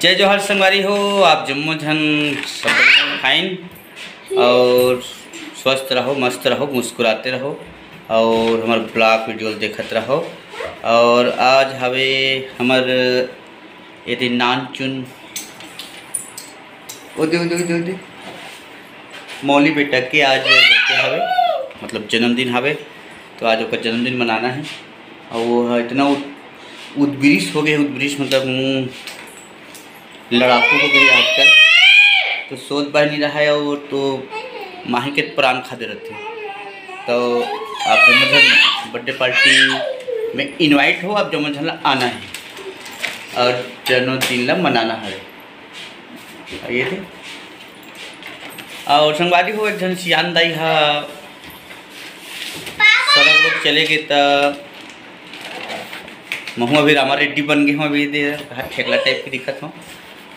जय जोहर संगवारी हो। आप जम्मो झन सब फाइन और स्वस्थ रहो, मस्त रहो, मुस्कुराते रहो और हमारे ब्लॉग वीडियो देखते रहो। और आज हवे हमर यदि नान चुन ओदे मौली बेटा के आज बच्चे हवे, मतलब जन्मदिन हवे। तो आज ओकर जन्मदिन मनाना है और वो इतना उद्वृष हो गए, उद्वृष मतलब मुँह लड़ाकू हो गए आजकल, तो सोच बह नहीं रहा है और तो माही के प्राण खाते रहते। तो आप जमझन बर्थडे पार्टी में इनवाइट हो, आप जमझन आना है और जन्मदिन ला मनाना है। ये थे और संगवारी हो एक जन सियान दाई हा सड़क लोग चले गए तो महू अभी रामा रेड्डी बन गए हूँ। अभी दे ठेकला टाइप की दिखत हूँ,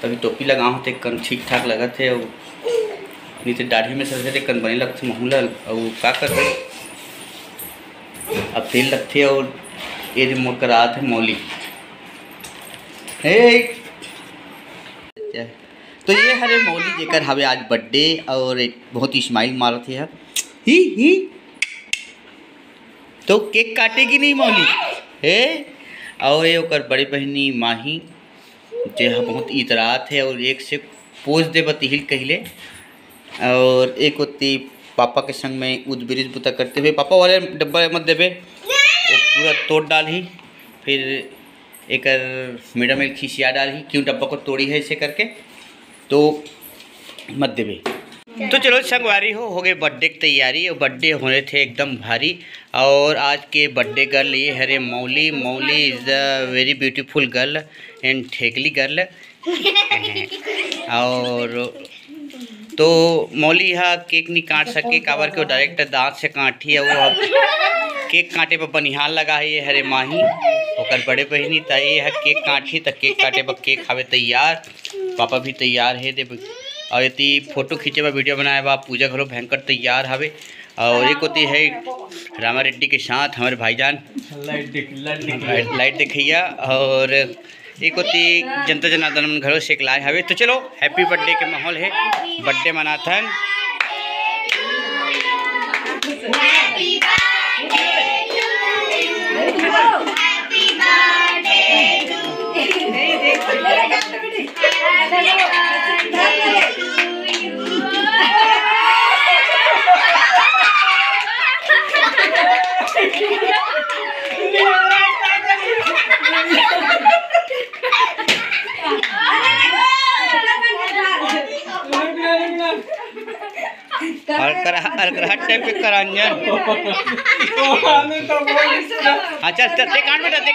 तभी टोपी लगा हूँ तो कन ठीक ठाक लगा थे और नीचे दाढ़ी में सर कन बने लगते महूला और का कर रहे अब तेल लगते और ये रिमोट करा थे मौली हे। तो ये हरे मौली जेकर हवे आज बर्थडे और एक बहुत स्माइल मार थे ही तो केक काटेगी नहीं मौली हे। और ये ओकर बड़ी बहनी माही जे बहुत इतरात है और एक से पोज दे बतिहिल कहले और एक होती पापा के संग में उद्वृष बुता करते हुए पापा वाले डब्बा मत देवे वो पूरा तोड़ डाल ही, फिर एक मैडम एक खिसिया डाल ही क्यों डब्बा को तोड़ी है ऐसे करके, तो मत देवे। तो चलो संगवारी हो गए बर्थडे की तैयारी और बर्थडे होने थे एकदम भारी। और आज के बर्थडे गर्ल ये हरे Mauli is a very beautiful girl and ठेकली गर्ल। और तो मौली यहाँ केक नहीं काट सके काबर के डायरेक्ट दांत से काटी है वो। केक काटे पर बनिहाल लगा है ये हरे माही और बड़े बहनी त ये केक काटी तो केक काटे पर केक खावे तैयार, पापा भी तैयार है दे और यदि फोटो खींचे बा वीडियो बनाए बा पूजा घरों भयंकर तैयार हवे। और एक होती है रामा रेड्डी के साथ हमारे भाईजान लाइट देखिया और एक होती जनता जनार्दन घरों से लाए हवे। तो चलो हैप्पी बर्थडे के माहौल है, बर्थडे मनाथन। हर टाइप के करांजन अच्छा ते काट बेटा ते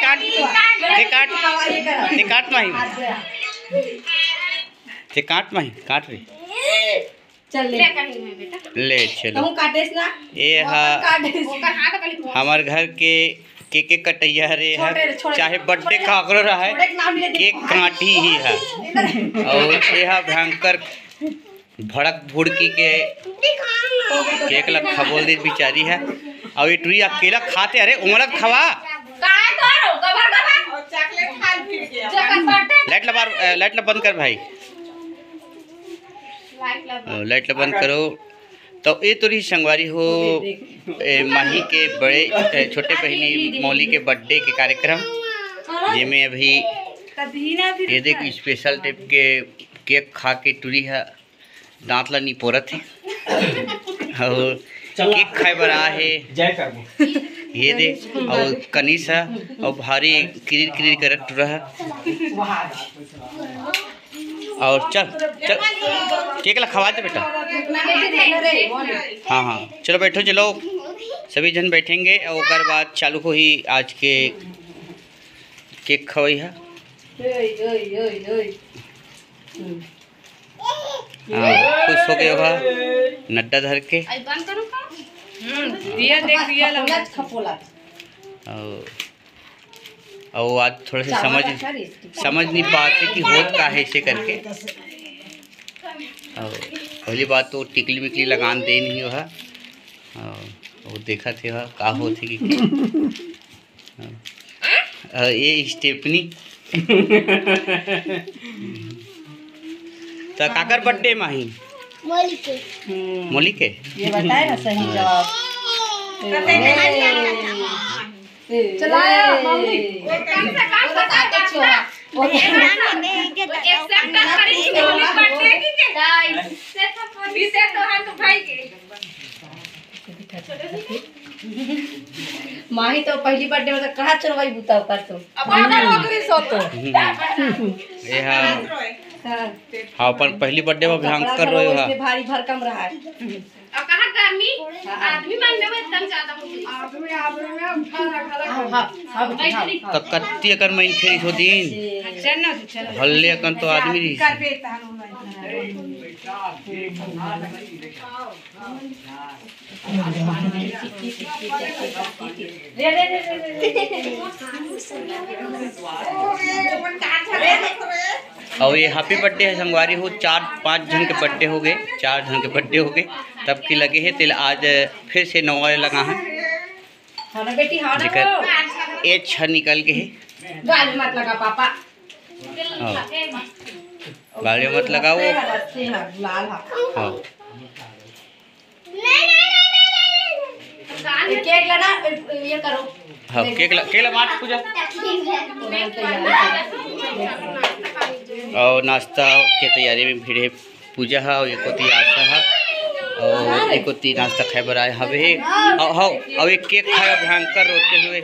काट माही काट रही चल ले चलो ये हमारे घर के केक कटैया रे है, चाहे बर्थडे काकरो रहा है केक काटी ही है। और यह भयंकर भड़क भुड़की के केक लखा बोल दी बेचारी है और ये टुरी अकेला खाते। अरे उमरक खवा लाइट ला बंद कर भाई, लाइट ला बंद करो। तो ये तो रही संगवारी हो माही के बड़े छोटे बहनी मौली के बर्थडे के कार्यक्रम जिसमें अभी ये देख स्पेशल टाइप के केक खा के टुरी है दांत ला नहीं पोरत है और केक खाए बरा है ये दे और कनीस है और भारी किरीर किरीर कर टुरा है। और चल केक ला खवा दे बेटा। हाँ चलो बैठो, चलो सभी जन बैठेंगे और उसके बाद चालू हो ही आज के केक खवाई है। खुश हो गए होगा नड्डा धर के और आज थोड़ा सा समझ नहीं पाते कि होत का है ऐसे करके। और पहली बात तो टिकली विकली लगान दे नहीं हुआ और देखा थे वह का होती कि ये स्टेपनी तो काकर बर्थडे माही मोली के ये बताए ना सही जवाब। चलाया मम्मी माही तो पहली बर्थडे में तो कहाँ चलवाई बुता कर तो हाँ अपन पहली बर्थडे में भयंकर रोए हा भारी भरकम रहा है। अब कहाँ गर्मी आदमी मन में एकदम ज्यादा तो कत्ती अकर मैं खेली हो दिन हल्ले अकन तो आदमी रही और ये हैप्पी बर्थडे है संगवारी हो 4-5 जन के बर्थडे हो गए 4 जन के बर्थडे हो गए तब की लगे है तिल आज फिर से नवा लगा है एज छ निकल के है गाली मत लगा पापा गाली मत लगाओ हाँ केक लगा ये करो हाँ केक मार पूजा और नाश्ता के तैयारी में फिर पूजा है और एक होती आशा है और एक होती नाश्ता खाए बनाए हवे और एक केक खाए भयंकर रोते हुए